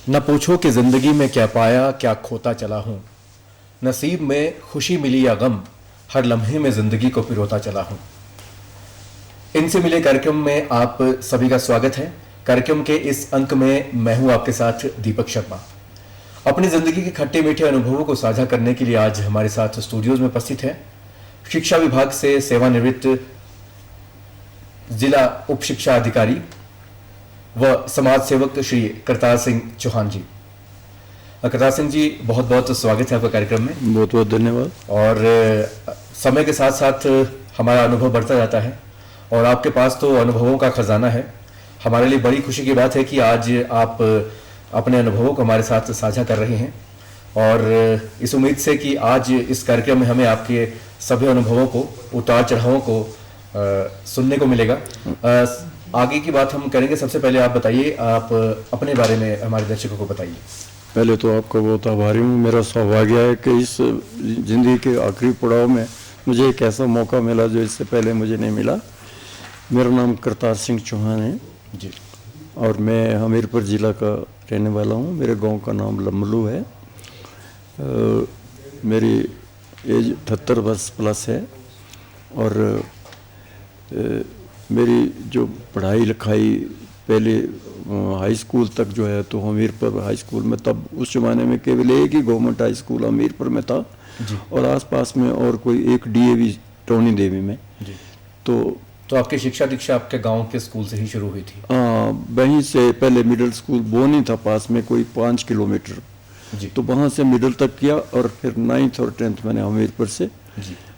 न पूछो कि जिंदगी में क्या पाया क्या खोता चला हूं, नसीब में खुशी मिली या गम, हर लम्हे में जिंदगी को पिरोता चला हूं। इनसे मिले कार्यक्रम में आप सभी का स्वागत है। कार्यक्रम के इस अंक में मैं हूं आपके साथ दीपक शर्मा। अपनी जिंदगी के खट्टे मीठे अनुभवों को साझा करने के लिए आज हमारे साथ स्टूडियोज में उपस्थित है शिक्षा विभाग से सेवानिवृत्त जिला उप शिक्षा अधिकारी व समाज सेवक श्री करतार सिंह चौहान जी। करतार सिंह जी, बहुत बहुत स्वागत है आपका कार्यक्रम में। बहुत बहुत धन्यवाद। और समय के साथ साथ हमारा अनुभव बढ़ता जाता है और आपके पास तो अनुभवों का खजाना है। हमारे लिए बड़ी खुशी की बात है कि आज आप अपने अनुभवों को हमारे साथ साझा कर रहे हैं और इस उम्मीद से कि आज इस कार्यक्रम में हमें आपके सभी अनुभवों को, उतार चढ़ावों को सुनने को मिलेगा। आगे की बात हम करेंगे। सबसे पहले आप बताइए, आप अपने बारे में हमारे दर्शकों को बताइए। पहले तो आपका बहुत आभारी हूँ। मेरा सौभाग्य है कि इस ज़िंदगी के आखिरी पड़ाव में मुझे एक ऐसा मौका मिला जो इससे पहले मुझे नहीं मिला। मेरा नाम करतार सिंह चौहान है जी और मैं हमीरपुर ज़िला का रहने वाला हूँ। मेरे गांव का नाम लम्बलू है। मेरी एज 78 वर्ष प्लस है और मेरी जो पढ़ाई लिखाई पहले हाई स्कूल तक जो है तो हमीरपुर हाई स्कूल में, तब उस ज़माने में केवल एक ही गवर्नमेंट हाई स्कूल हमीरपुर में था और आसपास में और कोई एक डीएवी टोनी देवी में। तो आपकी शिक्षा दीक्षा आपके गांव के स्कूल से ही शुरू हुई थी? हाँ, वहीं से पहले मिडिल स्कूल बोनी था पास में, कोई 5 किलोमीटर, तो वहाँ से मिडिल तक किया और फिर 9th और 10th मैंने हमीरपुर से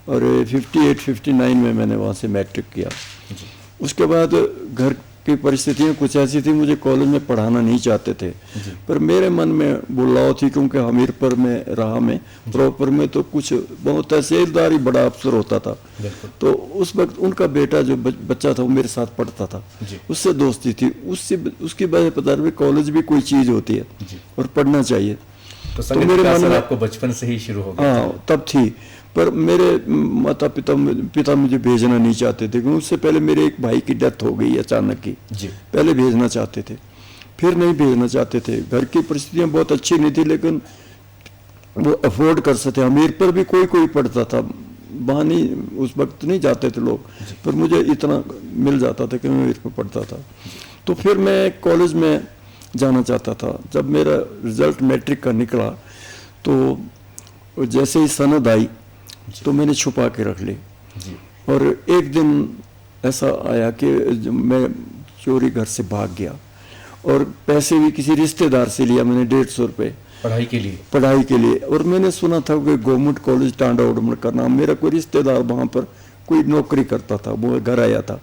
और 58-59 में मैंने वहाँ से मैट्रिक किया। उसके बाद घर की परिस्थितियाँ कुछ ऐसी थी, मुझे कॉलेज में पढ़ाना नहीं चाहते थे, पर मेरे मन में बुलाव थी क्योंकि हमीरपुर में रहा मैं प्रॉपर में, तो कुछ बहुत तहसीलदार ही बड़ा अफसर होता था। तो उस वक्त उनका बेटा जो बच्चा था वो मेरे साथ पढ़ता था, उससे दोस्ती थी, उसकी वजह पता नहीं कॉलेज भी कोई चीज़ होती है और पढ़ना चाहिए। तो मेरे मन में आपको बचपन से ही शुरू हो गया? हाँ, तब थी, पर मेरे माता पिता मुझे भेजना नहीं चाहते थे क्योंकि उससे पहले मेरे एक भाई की डेथ हो गई अचानक ही। पहले भेजना चाहते थे, फिर नहीं भेजना चाहते थे। घर की परिस्थितियाँ बहुत अच्छी नहीं थी लेकिन वो अफोर्ड कर सकते। हमीरपुर भी कोई पढ़ता था, वहाँ नहीं, उस वक्त नहीं जाते थे लोग, पर मुझे इतना मिल जाता था कि मैं हमीरपुर पढ़ता था। तो फिर मैं कॉलेज में जाना चाहता था। जब मेरा रिजल्ट मैट्रिक का निकला तो जैसे ही सनद आई तो मैंने छुपा के रख ली और एक दिन ऐसा आया कि मैं चोरी घर से भाग गया और पैसे भी किसी रिश्तेदार से लिया मैंने 150 रुपये पढ़ाई के लिए। और मैंने सुना था कि गवर्नमेंट कॉलेज टांडा उड़मड़ का नाम, मेरा कोई रिश्तेदार वहाँ पर कोई नौकरी करता था, वो घर आया था,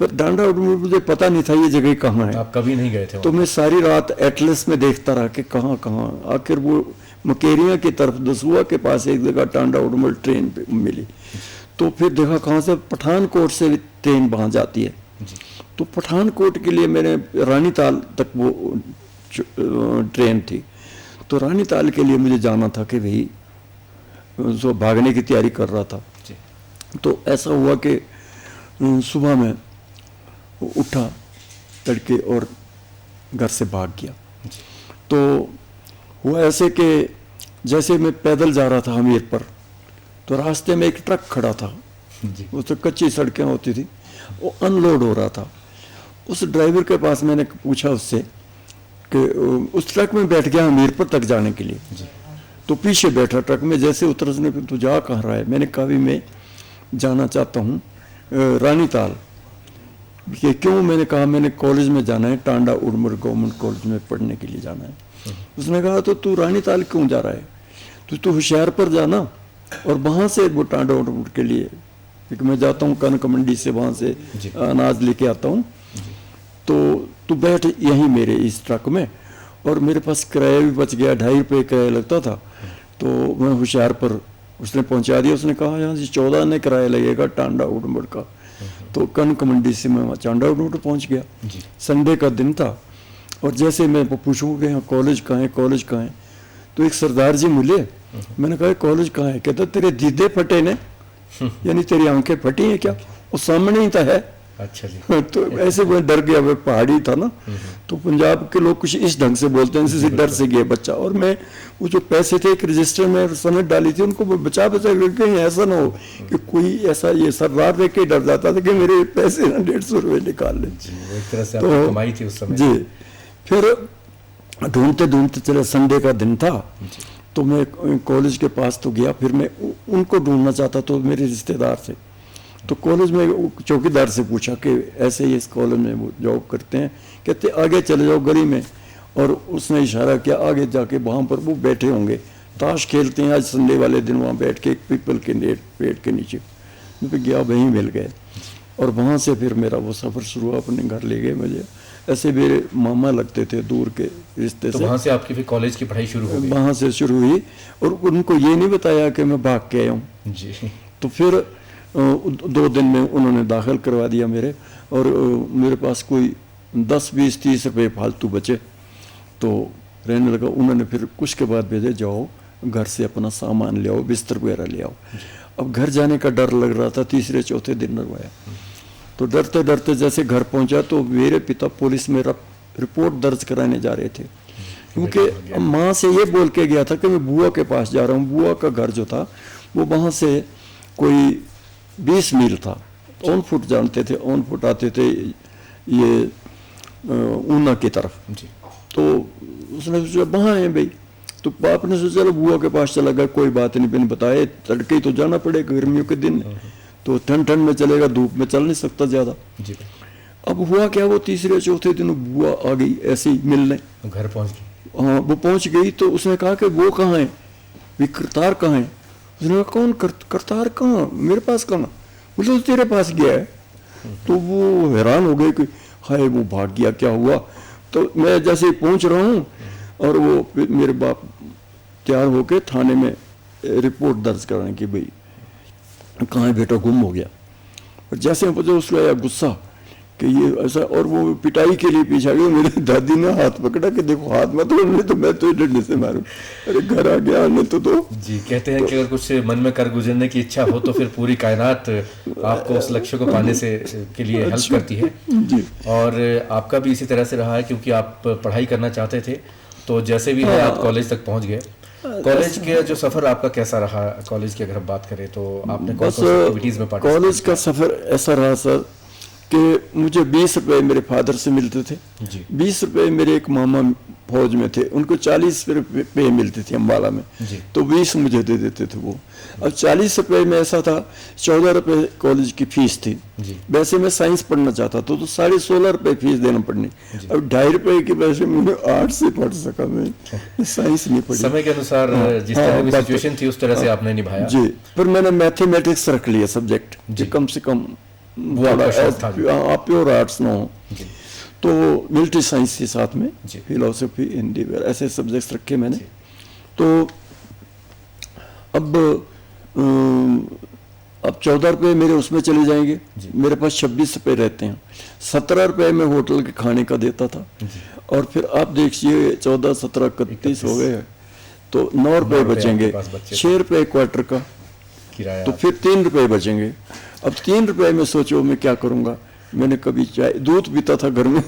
पर डांडा उड़मड़ मुझे पता नहीं था ये जगह कहाँ है। आप कभी नहीं गए थे? तो मैं सारी रात एटलस में देखता रहा कि कहाँ, आखिर वो मकेरिया की तरफ दसुआ के पास एक जगह टांडा उड़मड़ ट्रेन पे मिली। तो फिर देखा कहाँ से, पठानकोट से ट्रेन वहाँ जाती है। तो पठानकोट के लिए मैंने रानीताल तक वो ट्रेन थी, तो रानीताल के लिए मुझे जाना था कि भाई जो भागने की तैयारी कर रहा था। तो ऐसा हुआ कि सुबह में उठा तड़के और घर से भाग गया। तो हुआ ऐसे कि जैसे मैं पैदल जा रहा था हमीरपुर, तो रास्ते में एक ट्रक खड़ा था, उस तो कच्ची सड़कें होती थी, वो अनलोड हो रहा था। उस ड्राइवर के पास मैंने पूछा उससे कि उस ट्रक में बैठ गया हमीरपुर तक जाने के लिए, तो पीछे बैठा ट्रक में। जैसे उतर उसने, तू जा कहाँ रहा है? मैंने कहा भी मैं जाना चाहता हूँ रानीताल। कि क्यों? मैंने कहा मैंने कॉलेज में जाना है, टांडा उड़मड़ गवर्नमेंट कॉलेज में पढ़ने के लिए जाना है। उसने कहा तो तू रानीताल क्यों जा रहा है? तो तू होशियारपुर जाना और वहाँ से वो टांडा उड़मड़ के लिए, क्योंकि मैं जाता हूँ कनक मंडी से, वहाँ से अनाज लेके आता हूँ, तो तू बैठ यहीं मेरे इस ट्रक में। और मेरे पास किराया भी बच गया, 2.5 रुपये किराया लगता था, तो मैं होशियारपुर उसने पहुँचा दिया। उसने कहा यहाँ से 14 ने किराया लगेगा टांडा उड़मड़ का। तो कनक मंडी से मैं टांडा उड़मड़ पहुँच गया। संडे का दिन था और जैसे मैं पूछूँ कि यहाँ कॉलेज कहाँ है, तो एक सरदार जी मिले। मैंने कहा कॉलेज कहाँ है? कहता तेरे दीदे फटे ने, यानी तेरी आंखें फटी हैं क्या? वो सामने ही तो है। अच्छा जी। तो ऐसे मैं डर गया, मैं पहाड़ी था ना, तो पंजाब के लोग कुछ इस ढंग से बोलते हैं, जैसे डर से गया बच्चा। और मैं वो जो पैसे थे एक रजिस्टर में समेत डाली थी, उनको मैं बचा बचा कर, कहीं ऐसा ना हो कि कोई ऐसा ये सरदार देख के डर जाता था कि मेरे पैसे ना 150 रुपये निकाल ले। एक तरह से आपकी कमाई थी उस समय। जी। फिर ढूंढते ढूंढते चले, संडे का दिन था, तो मैं कॉलेज के पास तो गया। फिर मैं उनको ढूंढना चाहता, तो मेरे रिश्तेदार थे, तो कॉलेज में चौकीदार से पूछा कि ऐसे ही इस कॉलेज में वो जॉब करते हैं, कहते आगे चले जाओ गली में। और उसने इशारा किया आगे जाके, वहाँ पर वो बैठे होंगे, ताश खेलते हैं आज संडे वाले दिन, वहाँ बैठ के एक पीपल के पेड़ के नीचे। मैं तो गया, वहीं मिल गए। और वहाँ से फिर मेरा वो सफ़र शुरू हुआ, अपने घर ले गए मुझे। ऐसे मेरे मामा लगते थे दूर के रिश्ते तो से। वहाँ से आपकी फिर कॉलेज की पढ़ाई शुरू हो गई? वहाँ से शुरू हुई, और उनको ये नहीं बताया कि मैं भाग के आया हूँ जी। तो फिर 2 दिन में उन्होंने दाखिल करवा दिया मेरे। और मेरे पास कोई 10, 20, 30 रुपये फालतू बचे, तो रहने लगा। उन्होंने फिर कुछ के बाद भेजे, जाओ घर से अपना सामान ले आओ, बिस्तर वगैरह ले आओ। अब घर जाने का डर लग रहा था, तीसरे चौथे दिन लगवाया। तो डरते डरते जैसे घर पहुंचा, तो मेरे पिता पुलिस में रिपोर्ट दर्ज कराने जा रहे थे, क्योंकि माँ से ये बोल के गया था कि मैं बुआ के पास जा रहा हूँ। बुआ का घर जो था वो वहाँ से कोई 20 मील था। ऑन फुट जानते थे, ऑन फुट आते थे ये ऊना की तरफ। जी। तो उसने सोचा वहाँ है भाई, तो बाप ने सोचा चलो बुआ के पास चला गया, कोई बात नहीं, बिन बताए तड़के ही तो जाना पड़ेगा, गर्मियों के दिन, तो ठंड में चलेगा, धूप में चल नहीं सकता ज़्यादा। जी। अब हुआ क्या, वो तीसरे चौथे दिन बुआ आ गई ऐसे ही मिलने, घर पहुँच गई। हाँ वो पहुँच गई। तो उसने कहा कि वो कहाँ है, भी करतार कहाँ है। उसने कहा कौन करतार कहाँ, मेरे पास कहाँ, बोले तो तेरे पास गया है। तो वो हैरान हो गए कि हाय वो भाग गया, क्या हुआ। तो मैं जैसे पहुंच रहा हूँ, और वो मेरे बाप तैयार होके थाने में रिपोर्ट दर्ज कराने की, भाई कहाँ है बेटा, गुम हो गया। और जैसे मुझे उसको आया गुस्सा कि ये ऐसा, और वो पिटाई के लिए पीछा गया। मेरी दादी ने हाथ पकड़ा कि देखो हाथ मत तोड़, नहीं तो मैं तो डंडे से मारूं। अरे घर आ गया नहीं तो जी। कहते हैं कि अगर कुछ मन में कर गुजरने की इच्छा हो तो फिर पूरी कायनात आपको उस लक्ष्य को पाने से के लिए हेल्प करती है। जी। और आपका भी इसी तरह से रहा है, क्योंकि आप पढ़ाई करना चाहते थे, तो जैसे भी है आप कॉलेज तक पहुंच गए। कॉलेज के जो सफर आपका कैसा रहा? कॉलेज की अगर हम बात करें तो आपने कौन सी एक्टिविटीज में पार्टिसिपेट? कॉलेज का सफर ऐसा रहा सर कि मुझे 20 रुपये मेरे फादर से मिलते थे। जी। 20 रुपये मेरे एक मामा फौज में थे, उनको 40 रुपये मिलते थे अम्बाला में। जी। तो 20 मुझे दे देते थे वो। अब 40 रुपये में ऐसा था, 14 रुपये कॉलेज की फीस थी। जी। वैसे मैं साइंस पढ़ना चाहता था, तो 16.5 रुपये फीस देना पड़नी। अब 2.5 रुपये की वजह से मैंने आर्ट से पढ़ सका, मैं साइंस नहीं पढ़ी। समय के अनुसार जिस तरह की सिचुएशन थी उस तरह से आपने निभाया। जी। फिर मैंने मैथमेटिक्स रख लिया सब्जेक्ट, कम से कम प्योर आर्ट्स ना हो। तो मिलिट्री साइंस के साथ में फिलोसफी, हिंदी वगैरह ऐसे सब्जेक्ट्स रखे मैंने। तो अब 14 रुपये मेरे उसमें चले जाएंगे, मेरे पास 26 रुपये रहते हैं। 17 रुपये में होटल के खाने का देता था। और फिर आप देखिए 14, 17, 31 हो गए, तो 9 रुपये बचेंगे। 6 रुपये क्वार्टर का किराया, तो फिर 3 रुपये बचेंगे। अब 3 रुपये में सोचो मैं क्या करूँगा। मैंने कभी चाय दूध पीता था घर में,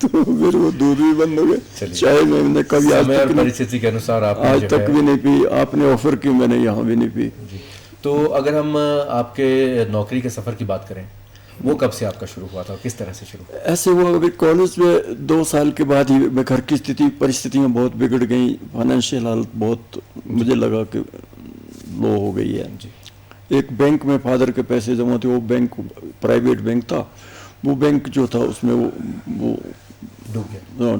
तो फिर वो दूध भी बंद हो गया। चाय मैंने कभी आज तक परिस्थिति के अनुसार आज तक भी नहीं पी। आपने ऑफर की, मैंने यहाँ भी नहीं पी। तो अगर हम आपके नौकरी के सफर की बात करें, वो कब से आपका शुरू हुआ था, किस तरह से शुरू हुआ? ऐसे हुआ अभी कॉलेज में 2 साल के बाद ही मैं घर की परिस्थितियाँ बहुत बिगड़ गई। फाइनेंशियल हालत बहुत मुझे लगा कि लो हो गई है। एक बैंक में फादर के पैसे जमा थे, वो बैंक प्राइवेट बैंक था, वो बैंक जो था उसमें वो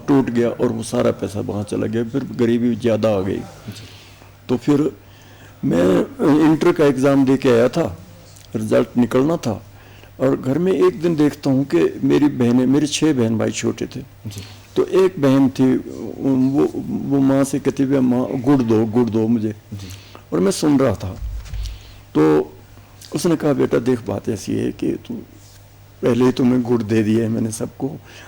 टूट गया और वो सारा पैसा वहाँ चला गया। फिर गरीबी ज़्यादा आ गई। तो फिर मैं इंटर का एग्ज़ाम दे के आया था, रिजल्ट निकलना था, और घर में एक दिन देखता हूँ कि मेरी बहनें, मेरे 6 बहन भाई छोटे थे। तो एक बहन थी, वो माँ से कहती हुई, माँ गुड़ दो मुझे। और मैं सुन रहा था, तो उसने कहा बेटा देख बात ऐसी है कि तू पहले ही तुम्हें गुड़ दे दिया है मैंने सबको,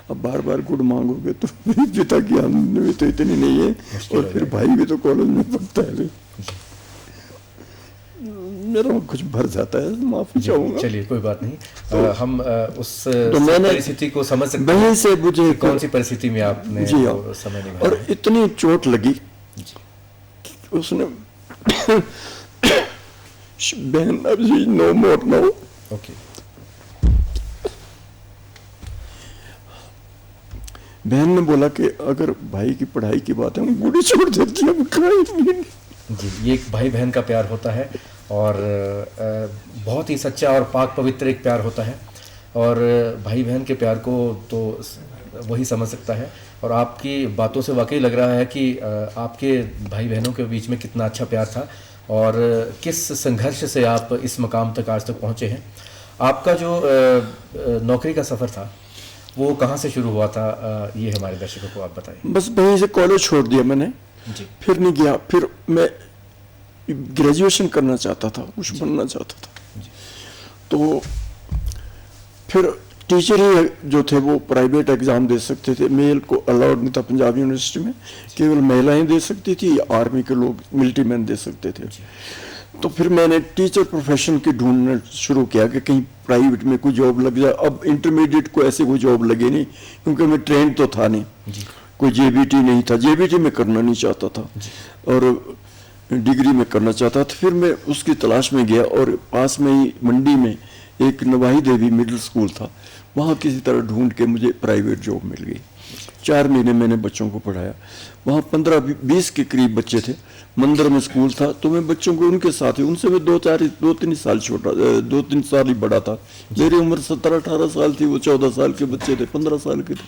अब बार बार गुड़ मांगोगे तो मेरे पिता की आमदनी भी तो इतनी नहीं है, और फिर भाई भी तो कॉलेज में पढ़ता है। मेरा कुछ भर जाता है, माफी चाहूंगा। चलिए कोई बात नहीं। हम उस तो मैंने परिस्थिति को समझ सकते वहीं हैं से मुझे कि कौन सी परिस्थिति में आपने जी हाँ, वो समय निभाया और है। इतनी चोट लगी कि उसने बहन अब नो मोर नो, ओके। बहन ने बोला कि अगर भाई की पढ़ाई की बात है हम गुड़ी छोड़ देती हैं, हम खाएंगे नहीं। जी, ये एक भाई बहन का प्यार होता है और बहुत ही सच्चा और पाक पवित्र एक प्यार होता है, और भाई बहन के प्यार को तो वही समझ सकता है। और आपकी बातों से वाकई लग रहा है कि आपके भाई बहनों के बीच में कितना अच्छा प्यार था और किस संघर्ष से आप इस मकाम तक आज तक पहुँचे हैं। आपका जो नौकरी का सफ़र था वो कहाँ से शुरू हुआ था, ये हमारे दर्शकों को आप बताइए। बस वहीं से कॉलेज छोड़ दिया मैंने, जी। फिर नहीं गया, फिर मैं ग्रेजुएशन करना चाहता था, कुछ बनना चाहता था। तो फिर टीचर ही जो थे वो प्राइवेट एग्ज़ाम दे सकते थे, मेल को अलाउड नहीं था पंजाब यूनिवर्सिटी में, केवल महिलाएं दे सकती थी, आर्मी के लोग मिलिट्री मैन दे सकते थे। तो फिर मैंने टीचर प्रोफेशन की ढूंढना शुरू किया कि कहीं प्राइवेट में कोई जॉब लग जाए। अब इंटरमीडिएट को ऐसे कोई जॉब लगे नहीं, क्योंकि मैं ट्रेंड तो था नहीं, कोई जेबीटी नहीं था, जेबीटी में करना नहीं चाहता था और डिग्री में करना चाहता था। फिर मैं उसकी तलाश में गया और पास में ही मंडी में एक नवाही देवी मिडिल स्कूल था, वहाँ किसी तरह ढूंढ के मुझे प्राइवेट जॉब मिल गई। 4 महीने मैंने बच्चों को पढ़ाया, वहाँ 15-20 के करीब बच्चे थे, मंदिर में स्कूल था। तो मैं बच्चों को उनके साथ ही, उनसे मैं 2-3 साल छोटा, 2-3 साल ही बड़ा था। मेरी उम्र 17-18 साल थी, वो 14 साल के बच्चे थे, 15 साल के थे।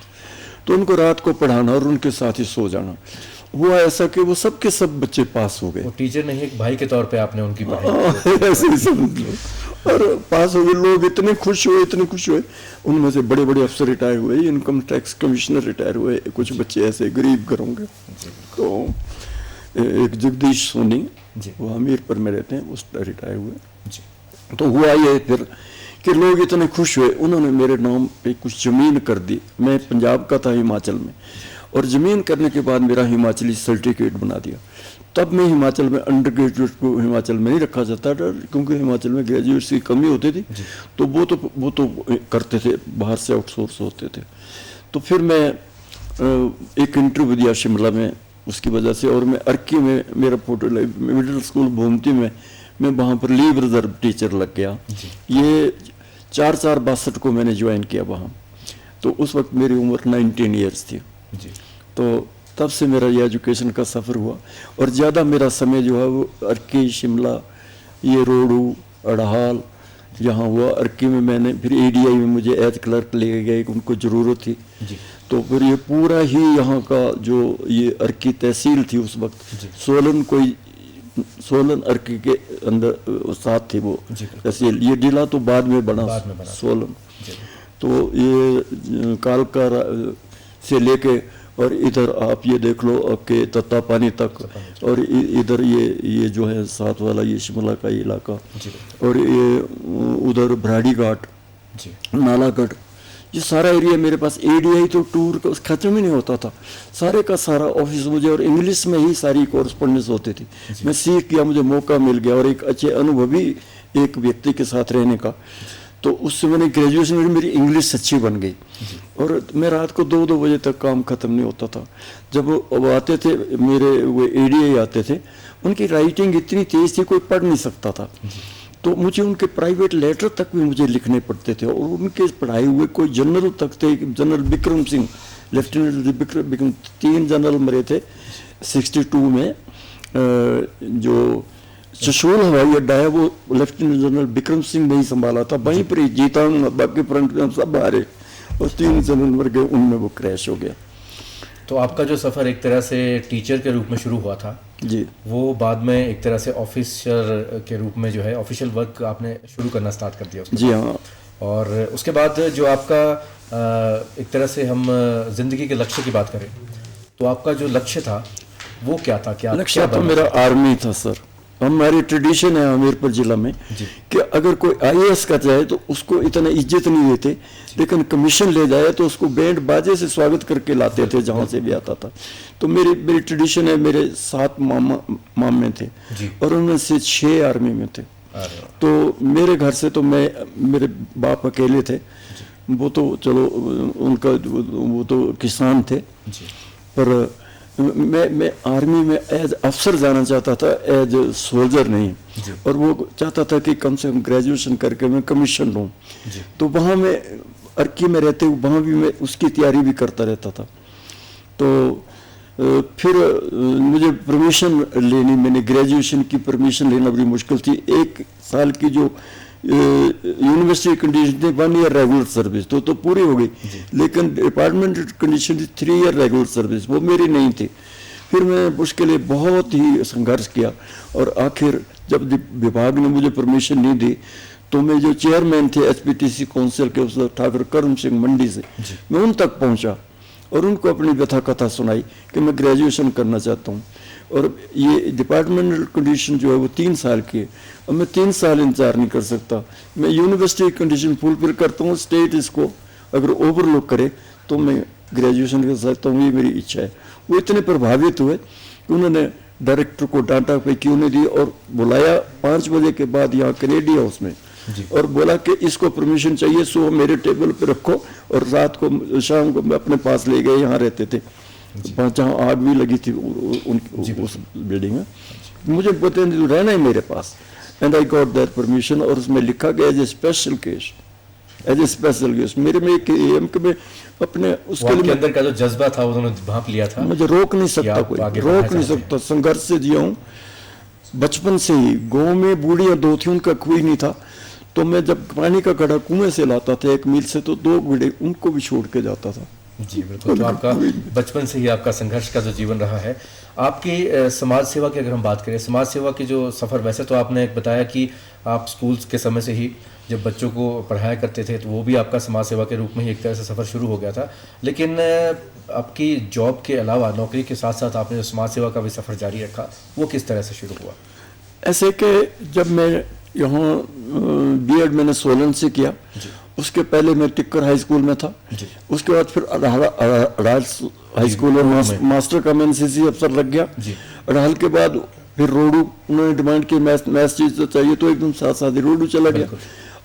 तो उनको रात को पढ़ाना और उनके साथ ही सो जाना। हुआ ऐसा कि वो सब के सब बच्चे पास हो गए। वो टीचर नहीं, एक भाई के तौर पे आपने उनकी पढ़ाई ऐसे ही समझ लो, और पास हो गए। लोग इतने खुश हुए, इतने खुश हुए। उनमें से बड़े बड़े अफसर रिटायर हुए, इनकम टैक्स कमिश्नर रिटायर हुए, कुछ बच्चे ऐसे गरीब घरों के। तो एक जगदीश सोनी, वो हमीरपुर में रहते हैं, उस रिटायर हुए। तो हुआ ये फिर कि लोग इतने खुश हुए, उन्होंने मेरे नाम पे कुछ ज़मीन कर दी। मैं पंजाब का था, हिमाचल में, और ज़मीन करने के बाद मेरा हिमाचली सर्टिफिकेट बना दिया। तब मैं हिमाचल में अंडर ग्रेजुएट को हिमाचल में नहीं रखा जाता था, क्योंकि हिमाचल में ग्रेजुएट्स की कमी होती थी। तो वो तो करते थे, बाहर से आउटसोर्स होते थे। तो फिर मैं एक इंटरव्यू दिया शिमला में उसकी वजह से, और मैं अर्की में मेरा फोटो मिडिल स्कूल भूमती में मैं वहाँ पर लीव रिजर्व टीचर लग गया। ये 4/4/62 को मैंने ज्वाइन किया वहाँ। तो उस वक्त मेरी उम्र 19 ईयर्स थी। तो तब से मेरा ये एजुकेशन का सफ़र हुआ, और ज़्यादा मेरा समय जो है वो अर्की, शिमला, ये रोडू, अड़हाल यहाँ हुआ। अर्की में मैंने फिर ADI में मुझे एज क्लर्क ले गए, उनको ज़रूरत थी। तो फिर ये पूरा ही यहाँ का जो ये अर्की तहसील थी उस वक्त, सोलन अर्की के अंदर साथ थी वो तहसील। ये जिला तो बाद में बना सोलन। तो ये कालका से लेके और इधर आप ये देख लो आपके तत्तापानी तक, और इधर ये जो है साथ वाला ये शिमला का इलाका, और ये उधर भराड़ी घाट, नालागढ़, ये सारा एरिया मेरे पास। ADI तो टूर का खत्म ही नहीं होता था, सारे का सारा ऑफिस मुझे, और इंग्लिश में ही सारी कॉरस्पॉन्डेंस होती थी। मैं सीख गया, मुझे मौका मिल गया, और एक अच्छे अनुभवी एक व्यक्ति के साथ रहने का। तो उससे मैंने ग्रेजुएशन में मेरी इंग्लिश अच्छी बन गई, और मैं रात को 2-2 बजे तक काम ख़त्म नहीं होता था। जब वो आते थे मेरे, वो ADI आते थे, उनकी राइटिंग इतनी तेज़ थी कोई पढ़ नहीं सकता था। तो मुझे उनके प्राइवेट लेटर तक भी मुझे लिखने पड़ते थे, और उनके पढ़ाए हुए कोई जनरल तक थे। General Bikram Singh, lieutenant Bikram, 3 general मरे थे 62 में। जो चशोल हवाई अड्डा है वो लेफ्टिनेंट जनरल बिक्रम सिंह ने ही संभाला था, वहीं पर ही जीता हूँ। बाकी फ्रंट में हम सब हारे, और 3 जनरल मर गए, उनमें वो क्रैश हो गया। तो आपका जो सफ़र एक तरह से टीचर के रूप में शुरू हुआ था जी, वो बाद में एक तरह से ऑफिसर के रूप में जो है ऑफिशियल वर्क आपने शुरू करना स्टार्ट कर दिया जी हाँ। और उसके बाद जो आपका एक तरह से हम ज़िंदगी के लक्ष्य की बात करें तो आपका जो लक्ष्य था वो क्या था? क्या लक्ष्य तो मेरा आर्मी था सर। हमारी ट्रेडिशन है हमीरपुर जिला में कि अगर कोई IAS का चाहे तो उसको इतना इज्जत नहीं देते, लेकिन कमीशन ले जाए तो उसको बैंड बाजे से स्वागत करके लाते थे जहाँ से भी आता था। तो मेरी ट्रेडिशन है, मेरे 7 मामे थे और उनमें से 6 आर्मी में थे। अरे वाह। तो मेरे घर से तो मेरे बाप अकेले थे, वो तो चलो उनका वो तो किसान थे, जी पर मैं आर्मी में एज अफसर जाना चाहता था, एज सोल्जर नहीं। जी। और वो चाहता था कि कम से कम ग्रेजुएशन करके मैं कमीशन लूँ। जी तो वहाँ मैं अर्की में रहते हुए वहाँ भी मैं उसकी तैयारी भी करता रहता था। तो फिर मुझे परमिशन लेनी, मैंने ग्रेजुएशन की परमिशन लेना बड़ी मुश्किल थी। 1 साल की जो यूनिवर्सिटी कंडीशन थी 1 ईयर रेगुलर सर्विस तो पूरी हो गई, लेकिन डिपार्टमेंट कंडीशन थी 3 ईयर रेगुलर सर्विस, वो मेरी नहीं थी। फिर मैं उसके लिए बहुत ही संघर्ष किया और आखिर जब विभाग ने मुझे परमिशन नहीं दी तो मैं जो चेयरमैन थे एचपीटीसी काउंसिल के उस ठाकुर करम सिंह मंडी से, मैं उन तक पहुंचा और उनको अपनी व्यथा कथा सुनाई कि मैं ग्रेजुएशन करना चाहता हूँ और ये डिपार्टमेंटल कंडीशन जो है वो 3 साल की है और मैं 3 साल इंतजार नहीं कर सकता। मैं यूनिवर्सिटी कंडीशन फुलफिल करता हूँ, स्टेट इसको अगर ओवरलुक करे तो मैं ग्रेजुएशन कर सकता हूँ, ये मेरी इच्छा है। वो इतने प्रभावित हुए कि उन्होंने डायरेक्टर को डांटा पे क्यों नहीं दी और बुलाया 5 बजे के बाद यहाँ कैनेडी हाउस में और बोला कि इसको परमिशन चाहिए, सो मेरे टेबल पे रखो। और रात को शाम को मैं अपने पास ले गए, यहाँ रहते थे जहाँ आग भी लगी थी उस बिल्डिंग में, मुझे पता नहीं रहना है मेरे पास। And I got that permission और उसमें लिखा गया as a special case, as a special case. मेरे में एक एम के में अपने उसके लिए अंदर का जो जज्बा था उन्होंने भांप लिया था, मुझे रोक नहीं सकता कोई, रोक नहीं सकता। संघर्ष से जिया हूँ बचपन से ही। गाँव में बूढ़ियाँ 2 थी, उनका कोई नहीं था, तो मैं जब पानी का घड़ा कुएं से लाता था 1 मील से तो 2 बूढ़े उनको भी छोड़ के जाता था। जी बिल्कुल। तो आपका बचपन से ही आपका संघर्ष का जो जीवन रहा है। आपकी समाज सेवा की अगर हम बात करें, समाज सेवा की जो सफ़र, वैसे तो आपने बताया कि आप स्कूल के समय से ही जब बच्चों को पढ़ाया करते थे तो वो भी आपका समाज सेवा के रूप में ही एक तरह से सफ़र शुरू हो गया था, लेकिन आपकी जॉब के अलावा नौकरी के साथ साथ आपने जो समाज सेवा का भी सफ़र जारी रखा, वो किस तरह से शुरू हुआ? ऐसे कि जब मैं यहाँ बीएड मैंने सोलन से किया, उसके पहले मैं टिक्कर हाई स्कूल में था, उसके बाद फिर अड़ाल हाई स्कूल में मास्टर का मैं एनसीसी अफसर लग गया। अड़ाल के बाद फिर रोडू, उन्होंने डिमांड की मैथ्स टीचर चाहिए तो एकदम साथ साथ ही रोडू चला गया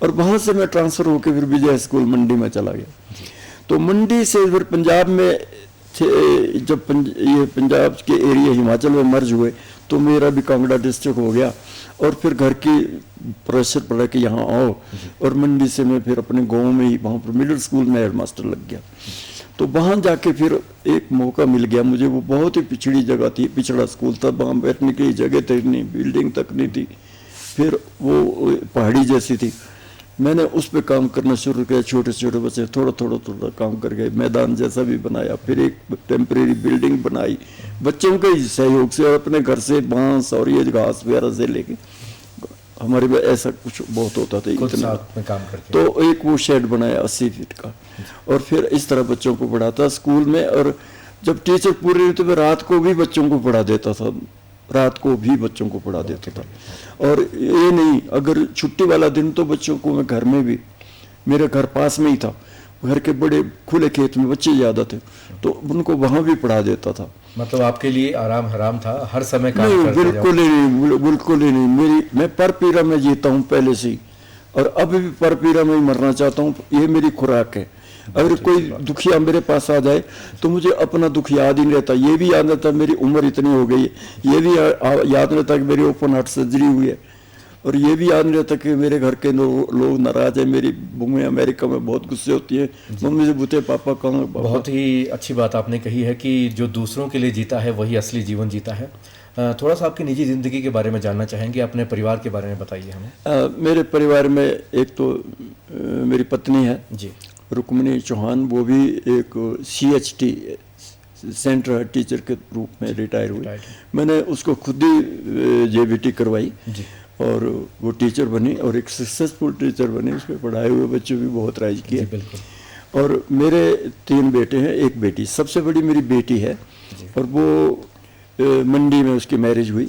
और वहाँ से मैं ट्रांसफ़र होकर फिर विजय स्कूल मंडी में चला गया। तो मंडी से फिर पंजाब में थे, जब ये पंजाब के एरिया हिमाचल में मर्ज हुए तो मेरा भी कांगड़ा डिस्ट्रिक्ट हो गया और फिर घर की प्रेशर पड़ा कि यहाँ आओ और मंडी से मैं फिर अपने गांव में ही वहाँ पर मिडिल स्कूल में हेड मास्टर लग गया। तो वहाँ जाके फिर एक मौका मिल गया मुझे, वो बहुत ही पिछड़ी जगह थी, पिछड़ा स्कूल था, वहाँ बैठने की जगह तक नहीं, बिल्डिंग तक नहीं थी, फिर वो पहाड़ी जैसी थी। मैंने उस पर काम करना शुरू किया, छोटे छोटे बच्चे थोड़ा थोड़ा काम करके मैदान जैसा भी बनाया, फिर एक टेम्परेरी बिल्डिंग बनाई बच्चों के सहयोग से और अपने घर से बांस और ये घास वगैरह से लेके, हमारे में ऐसा कुछ बहुत होता था इतना में काम करके। तो एक वो शेड बनाया 80 फीट का और फिर इस तरह बच्चों को पढ़ाता स्कूल में। और जब टीचर पूरे नहीं तो मैं रात को भी बच्चों को पढ़ा देता था, रात को भी बच्चों को पढ़ा देता था। और ये नहीं, अगर छुट्टी वाला दिन तो बच्चों को मैं घर में भी, मेरे घर पास में ही था, घर के बड़े खुले खेत में बच्चे ज़्यादा थे तो उनको वहाँ भी पढ़ा देता था। मतलब आपके लिए आराम हराम था, हर समय काम नहीं, करते बिल्कुल ही नहीं, बिल्कुल ही नहीं। मैं परपीरा में जीता हूँ पहले से ही और अभी भी परपीरा में ही मरना चाहता हूँ, ये मेरी खुराक है। अगर कोई दुखिया मेरे पास आ जाए तो मुझे अपना दुख याद ही नहीं रहता, ये भी याद रहता मेरी उम्र इतनी हो गई है, ये भी याद रहता कि मेरी ओपन हार्ट सर्जरी हुई है, और ये भी याद नहीं रहता कि मेरे घर के लोग नाराज है, मेरी मम्मी अमेरिका में बहुत गुस्से होती है, मम्मी से पूछते पापा कहाँ। बहुत ही अच्छी बात आपने कही है कि जो दूसरों के लिए जीता है वही असली जीवन जीता है। थोड़ा सा आपकी निजी ज़िंदगी के बारे में जानना चाहेंगे, अपने परिवार के बारे में बताइए हमें। मेरे परिवार में एक तो मेरी पत्नी है जी, रुक्मिणी चौहान, वो भी एक CHT सेंटर टीचर के रूप में रिटायर हुई। मैंने उसको खुद ही JBT करवाई जी, और वो टीचर बनी और एक सक्सेसफुल टीचर बनी, उसमें पढ़ाए हुए बच्चे भी बहुत राइज किए। बिल्कुल। और मेरे 3 बेटे हैं, 1 बेटी, सबसे बड़ी मेरी बेटी है और वो मंडी में उसकी मैरिज हुई।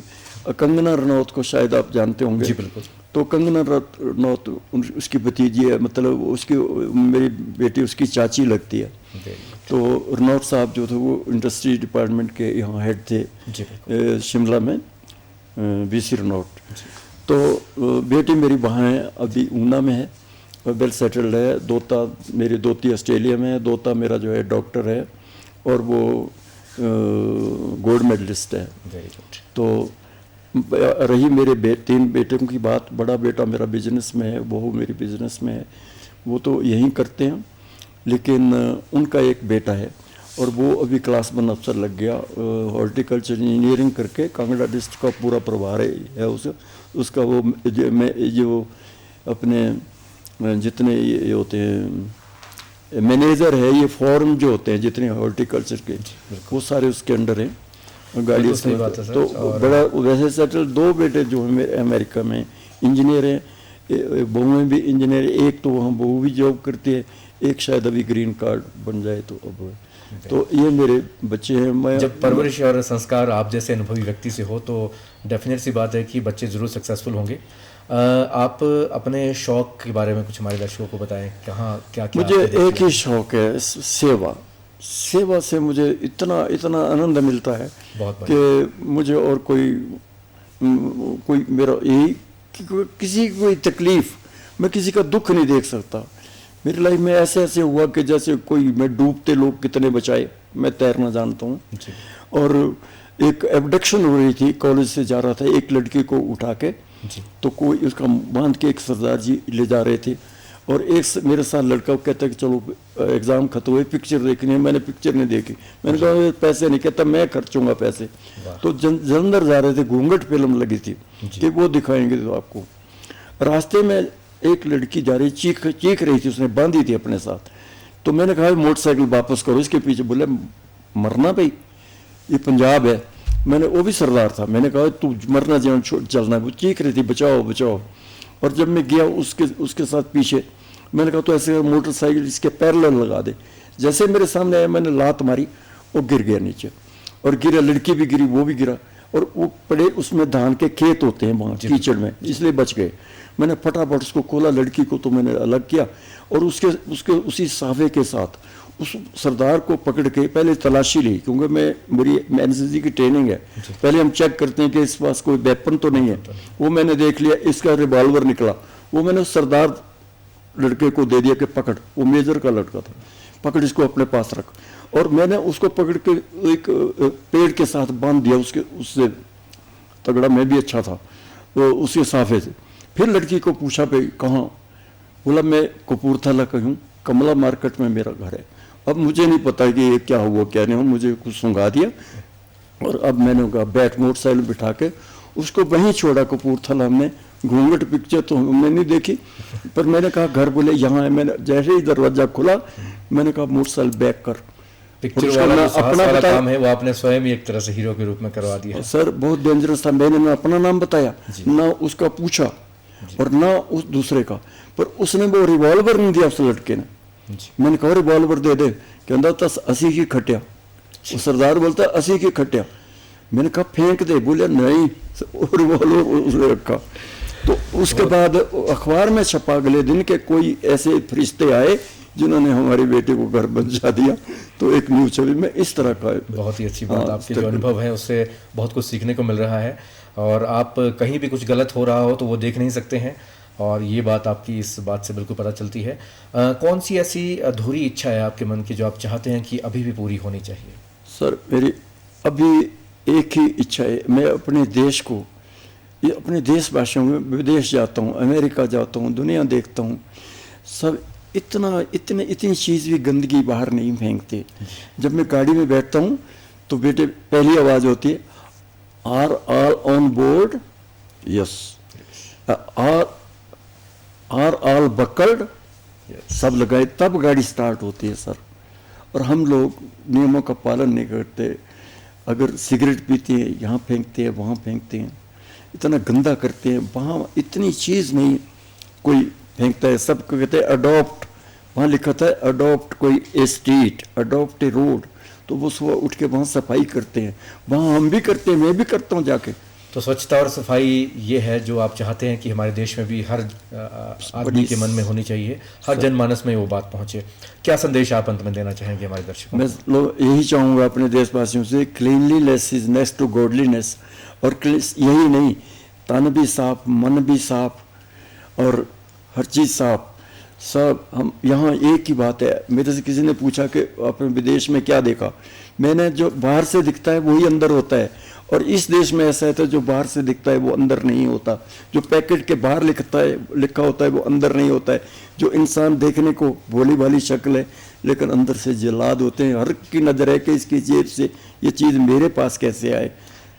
कंगना रनौत को शायद आप जानते होंगे। जी बिल्कुल। तो कंगना रनौत उसकी भतीजी है, मतलब उसकी मेरी बेटी उसकी चाची लगती है। तो रनौत साहब जो थे वो इंडस्ट्री डिपार्टमेंट के यहाँ हेड थे शिमला में, VC रनौत। तो बेटी मेरी वहाँ है, अभी ऊना में है, वेल सेटल्ड है। दोता मेरी दोती ऑस्ट्रेलिया में है, दोता मेरा जो है डॉक्टर है और वो गोल्ड मेडलिस्ट है। Very good. तो रही मेरे 3 बेटों की बात, बड़ा बेटा मेरा बिजनेस में है, बहू मेरी बिजनेस में है, वो तो यहीं करते हैं। लेकिन उनका एक बेटा है और वो अभी क्लास 1 अफसर लग गया, हॉर्टिकल्चर इंजीनियरिंग करके, कांगड़ा डिस्ट्रिक्ट का पूरा प्रभार है उसे, उसका वो जो अपने जितने ये होते हैं मैनेजर है, ये फॉर्म जो होते हैं जितने हॉर्टिकल्चर के, वो सारे उसके अंडर हैं। गाड़ी सही बात है सर। तो बड़ा वैसे सेटल 2 बेटे जो है मेरे अमेरिका में इंजीनियर हैं, बहू भी इंजीनियर, एक तो वहाँ बहू भी जॉब करती है, एक शायद अभी ग्रीन कार्ड बन जाए तो अब। तो ये मेरे बच्चे हैं। मैं जब परवरिश और संस्कार आप जैसे अनुभवी व्यक्ति से हो तो डेफिनेट सी बात है कि बच्चे ज़रूर सक्सेसफुल होंगे। आप अपने शौक के बारे में कुछ हमारे दर्शकों को बताएं, कहाँ क्या क्या मुझे एक ही शौक है, सेवा। सेवा से मुझे इतना इतना आनंद मिलता है कि मुझे और कोई मेरा यही किसी की कोई तकलीफ, मैं किसी का दुख नहीं देख सकता। मेरी लाइफ में ऐसे ऐसे हुआ कि जैसे कोई, मैं डूबते लोग कितने बचाए, मैं तैरना जानता हूँ। और एक एबडक्शन हो रही थी, कॉलेज से जा रहा था, एक लड़की को उठा के, तो कोई उसका बांध के एक सरदार जी ले जा रहे थे और एक मेरे साथ लड़का कहता कि चलो एग्ज़ाम खत्म हुए, पिक्चर देखनी है। मैंने पिक्चर नहीं देखी, मैंने कहा पैसे नहीं, कहता मैं खर्चूंगा पैसे। तो जलंधर जा रहे थे, घूंघट फिल्म लगी थी कि वो दिखाएंगे तो आपको। रास्ते में एक लड़की जा रही, चीख रही थी, उसने बांधी थी अपने साथ। तो मैंने कहा मोटरसाइकिल वापस करो, इसके पीछे। बोले मरना भाई, ये पंजाब है। मैंने, वो भी सरदार था, मैंने कहा तू मरना जीवन चलना है। वो चीख रही थी बचाओ बचाओ। और जब मैं गया उसके साथ पीछे, मैंने कहा तो ऐसे मोटरसाइकिल इसके पैरेलल लगा दे। जैसे मेरे सामने आया, मैंने लात मारी, वो गिर गया नीचे और गिरा, लड़की भी गिरी, वो भी गिरा। और वो पड़े, उसमें धान के खेत होते हैं वहाँ कीचड़ में, इसलिए बच गए। मैंने फटाफट उसको खोला, लड़की को तो मैंने अलग किया और उसके उसी साफे के साथ उस सरदार को पकड़ के पहले तलाशी ली, क्योंकि मेरी एनसीसी की ट्रेनिंग है। पहले हम चेक करते हैं कि इस पास कोई वेपन तो नहीं है। वो मैंने देख लिया, इसका रिवॉल्वर निकला, वो मैंने सरदार लड़के को दे दिया कि पकड़। वो मेजर का लड़का था, पकड़ इसको अपने पास रख। और मैंने उसको पकड़ के एक पेड़ के साथ बांध दिया, उससे तगड़ा मैं भी अच्छा था, तो उसके साफे से। फिर लड़की को पूछा भाई कहाँ, बोला मैं कपूरथला का हूँ, कमला मार्केट में मेरा घर है। अब मुझे नहीं पता कि ये क्या हुआ क्या नहीं हुआ, मुझे कुछ सुंगा दिया और अब मैंने कहा बैठ, मोटरसाइकिल बिठा के उसको वहीं छोड़ा कपूरथला। हमने घूंघट पिक्चर तो हमने नहीं देखी, पर मैंने कहा घर, बोले यहाँ है। मैंने जैसे ही दरवाजा खुला, मैंने कहा मोटरसाइकिल बैक कर। पिक्चर वाला अपना काम है, वो आपने स्वयं ही एक तरह से हीरो के रूप में करवा दिया। सर बहुत डेंजरस था। मैंने ना अपना नाम बताया, ना उसका पूछा और ना उस दूसरे का, पर उसने वो रिवॉल्वर नहीं दिया उस लड़के ने। मैंने कहा रिवॉल्वर दे दे, कहता था 80 की खटिया। वो सरदार बोलता 80 की खटिया। मैंने कहा फेंक दे, बोले नहीं, रिवॉल्वर उसने रखा। तो उसके बाद अखबार में छपा अगले दिन के कोई ऐसे फरिश्ते आए जिन्होंने हमारे बेटे को घर बचा दिया। तो एक न्यूज छवि में इस तरह का है। बहुत ही अच्छी बात, आपके जो अनुभव है उससे बहुत कुछ सीखने को मिल रहा है। और आप कहीं भी कुछ गलत हो रहा हो तो वो देख नहीं सकते हैं, और ये बात आपकी इस बात से बिल्कुल पता चलती है। कौन सी ऐसी अधूरी इच्छा है आपके मन की जो आप चाहते हैं कि अभी भी पूरी होनी चाहिए? सर मेरी अभी एक ही इच्छा है, मैं अपने देश को, ये अपने देशवासियों में, विदेश जाता हूँ, अमेरिका जाता हूँ, दुनिया देखता हूँ, सब इतनी चीज़ भी गंदगी बाहर नहीं फेंकते। जब मैं गाड़ी में बैठता हूँ तो बेटे पहली आवाज़ होती है are all on board, yes, are all buckled, सब लगाए, तब गाड़ी स्टार्ट होती है सर। और हम लोग नियमों का पालन नहीं करते। अगर सिगरेट पीते हैं, यहाँ फेंकते हैं, वहाँ फेंकते हैं, इतना गंदा करते हैं। वहाँ इतनी चीज़ नहीं कोई फेंकता है। सब कहते हैं अडॉप्ट, वहाँ लिखा था अडॉप्ट कोई ए स्ट्रीट, अडॉप्ट ए रोड, तो वो सुबह उठ के वहाँ सफाई करते हैं। वहाँ हम भी करते हैं, मैं भी करता हूँ जाके। तो स्वच्छता और सफाई ये है जो आप चाहते हैं कि हमारे देश में भी हर आदमी के मन में होनी चाहिए, हर जनमानस में वो बात पहुँचे। क्या संदेश आप अंत में देना चाहेंगे हमारे दर्शकों? मैं यही चाहूँगा अपने देशवासियों से, cleanliness is next to godliness. और यही नहीं, तन भी साफ, मन भी साफ और हर चीज़ साफ। सब हम यहाँ एक ही बात है, मेरे से किसी ने पूछा कि आपने विदेश में क्या देखा, मैंने जो बाहर से दिखता है वही अंदर होता है, और इस देश में ऐसा है तो जो बाहर से दिखता है वो अंदर नहीं होता, जो पैकेट के बाहर लिखा होता है वो अंदर नहीं होता है। जो इंसान देखने को भोली भाली शक्ल है लेकिन अंदर से जल्लाद होते हैं, हर की नज़र है कि इसकी जेब से ये चीज़ मेरे पास कैसे आए,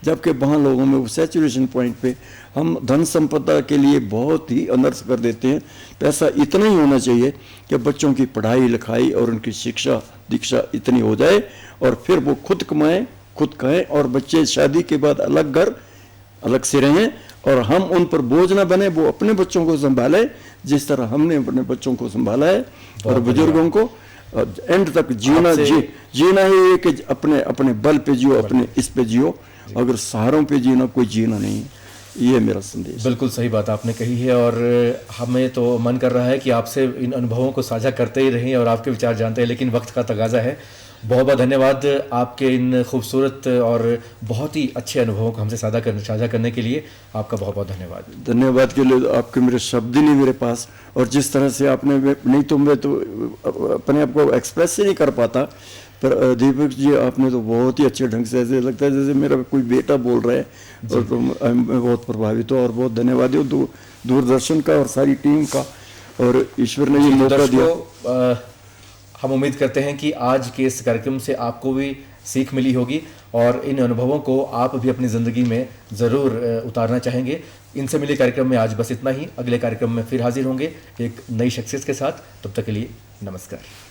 जबकि वहाँ लोगों में वो सैचुरेशन पॉइंट पे हम धन संपदा के लिए बहुत ही अनर्थ कर देते हैं। पैसा इतना ही होना चाहिए कि बच्चों की पढ़ाई लिखाई और उनकी शिक्षा दीक्षा इतनी हो जाए और फिर वो खुद कमाएं खुद खाएं, और बच्चे शादी के बाद अलग घर अलग से रहें और हम उन पर बोझ ना बने, वो अपने बच्चों को संभाले जिस तरह हमने अपने बच्चों को संभाला है। और बुजुर्गों को एंड तक जीना ही है कि अपने अपने बल पे जियो, अपने इस पे जियो, अगर सहारों पे जीना कोई जीना नहीं है। ये मेरा संदेश। बिल्कुल सही बात आपने कही है, और हमें तो मन कर रहा है कि आपसे इन अनुभवों को साझा करते ही रहें और आपके विचार जानते हैं, लेकिन वक्त का तगाजा है। बहुत बहुत धन्यवाद आपके इन खूबसूरत और बहुत ही अच्छे अनुभवों को हमसे साझा करने के लिए। आपका बहुत बहुत धन्यवाद। धन्यवाद के लिए आपके मेरे शब्द ही नहीं मेरे पास, और जिस तरह से आपने, नहीं तो मैं तो अपने आप को एक्सप्रेस ही नहीं कर पाता, पर दीपक जी आपने तो बहुत ही अच्छे ढंग से, ऐसे लगता है जैसे मेरा कोई बेटा बोल रहा है, और तो मैं बहुत प्रभावित हूँ और बहुत धन्यवाद हूँ दूरदर्शन का और सारी टीम का, और ईश्वर ने ये मौका दिया। हम उम्मीद करते हैं कि आज के इस कार्यक्रम से आपको भी सीख मिली होगी और इन अनुभवों को आप भी अपनी ज़िंदगी में ज़रूर उतारना चाहेंगे। इनसे मिले कार्यक्रम में आज बस इतना ही। अगले कार्यक्रम में फिर हाजिर होंगे एक नई शख्सियत के साथ। तब तक के लिए नमस्कार।